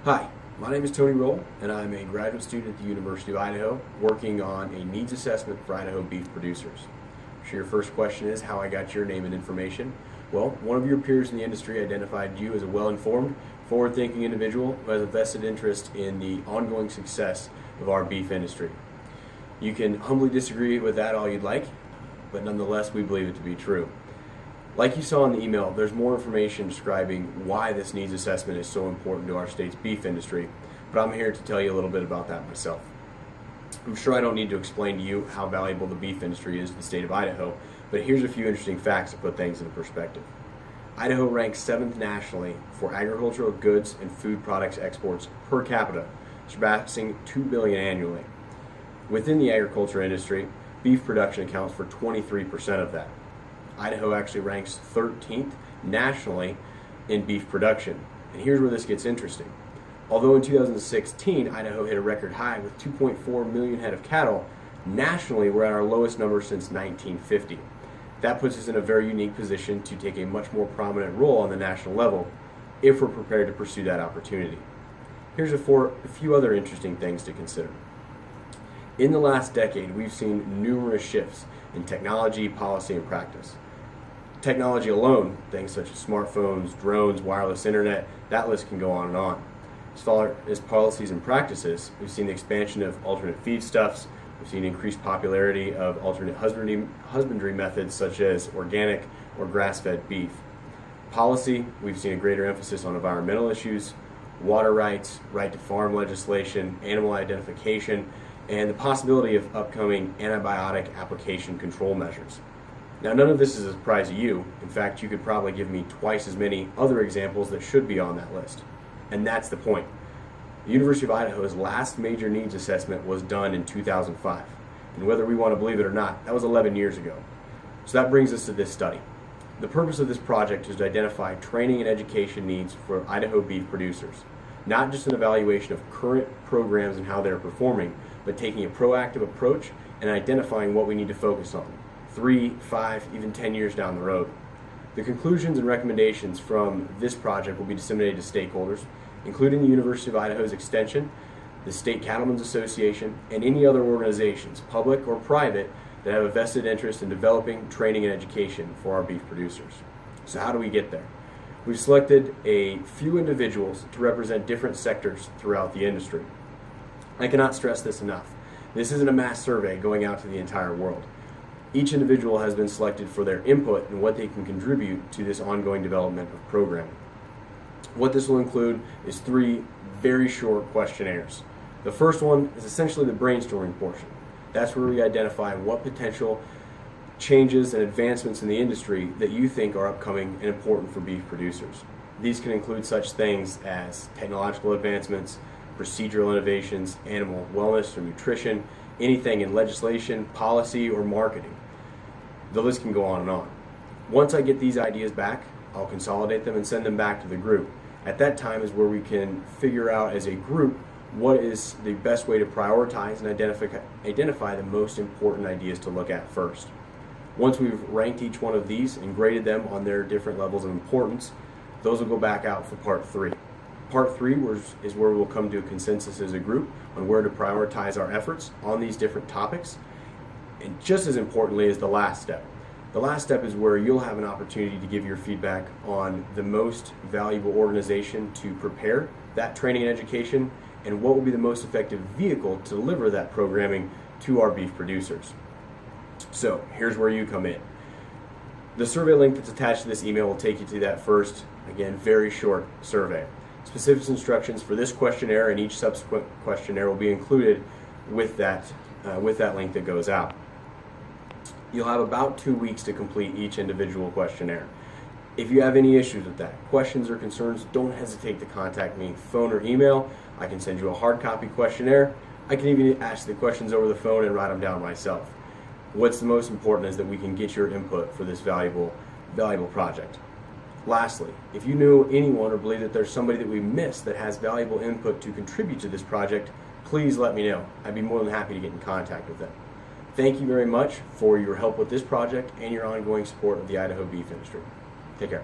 Hi, my name is Tony Roll, and I'm a graduate student at the University of Idaho working on a needs assessment for Idaho beef producers. I'm sure your first question is how I got your name and information. Well, one of your peers in the industry identified you as a well-informed, forward-thinking individual who has a vested interest in the ongoing success of our beef industry. You can humbly disagree with that all you'd like, but nonetheless we believe it to be true. Like you saw in the email, there's more information describing why this needs assessment is so important to our state's beef industry, but I'm here to tell you a little bit about that myself. I'm sure I don't need to explain to you how valuable the beef industry is to the state of Idaho, but here's a few interesting facts to put things in perspective. Idaho ranks 7th nationally for agricultural goods and food products exports per capita, surpassing $2 billion annually. Within the agriculture industry, beef production accounts for 23% of that. Idaho actually ranks 13th nationally in beef production. And here's where this gets interesting. Although in 2016, Idaho hit a record high with 2.4 million head of cattle, nationally we're at our lowest number since 1950. That puts us in a very unique position to take a much more prominent role on the national level if we're prepared to pursue that opportunity. Here's a few other interesting things to consider. In the last decade, we've seen numerous shifts in technology, policy, and practice. Technology alone, things such as smartphones, drones, wireless internet, that list can go on and on. As far as policies and practices, we've seen the expansion of alternate feedstuffs, we've seen increased popularity of alternate husbandry methods such as organic or grass-fed beef. Policy, we've seen a greater emphasis on environmental issues, water rights, right to farm legislation, animal identification, and the possibility of upcoming antibiotic application control measures. Now, none of this is a surprise to you. In fact, you could probably give me twice as many other examples that should be on that list. And that's the point. The University of Idaho's last major needs assessment was done in 2005. And whether we want to believe it or not, that was 11 years ago. So that brings us to this study. The purpose of this project is to identify training and education needs for Idaho beef producers. Not just an evaluation of current programs and how they're performing, but taking a proactive approach and identifying what we need to focus on 3, 5, even 10 years down the road. The conclusions and recommendations from this project will be disseminated to stakeholders, including the University of Idaho's Extension, the State Cattlemen's Association, and any other organizations, public or private, that have a vested interest in developing training and education for our beef producers. So how do we get there? We've selected a few individuals to represent different sectors throughout the industry. I cannot stress this enough. This isn't a mass survey going out to the entire world. Each individual has been selected for their input and what they can contribute to this ongoing development of programming. What this will include is 3 very short questionnaires. The first one is essentially the brainstorming portion. That's where we identify what potential changes and advancements in the industry that you think are upcoming and important for beef producers. These can include such things as technological advancements, procedural innovations, animal wellness or nutrition, anything in legislation, policy, or marketing. The list can go on and on. Once I get these ideas back, I'll consolidate them and send them back to the group. At that time is where we can figure out as a group what is the best way to prioritize and identify the most important ideas to look at first. Once we've ranked each one of these and graded them on their different levels of importance, those will go back out for part 3. Part 3 is where we'll come to a consensus as a group on where to prioritize our efforts on these different topics. And just as importantly is the last step. The last step is where you'll have an opportunity to give your feedback on the most valuable organization to prepare that training and education and what will be the most effective vehicle to deliver that programming to our beef producers. So here's where you come in. The survey link that's attached to this email will take you to that first, again, very short survey. Specific instructions for this questionnaire and each subsequent questionnaire will be included with that link that goes out. You'll have about 2 weeks to complete each individual questionnaire. If you have any issues with that, questions or concerns, don't hesitate to contact me, phone or email. I can send you a hard copy questionnaire. I can even ask the questions over the phone and write them down myself. What's the most important is that we can get your input for this valuable project. Lastly, if you know anyone or believe that there's somebody that we missed that has valuable input to contribute to this project, please let me know. I'd be more than happy to get in contact with them. Thank you very much for your help with this project and your ongoing support of the Idaho beef industry. Take care.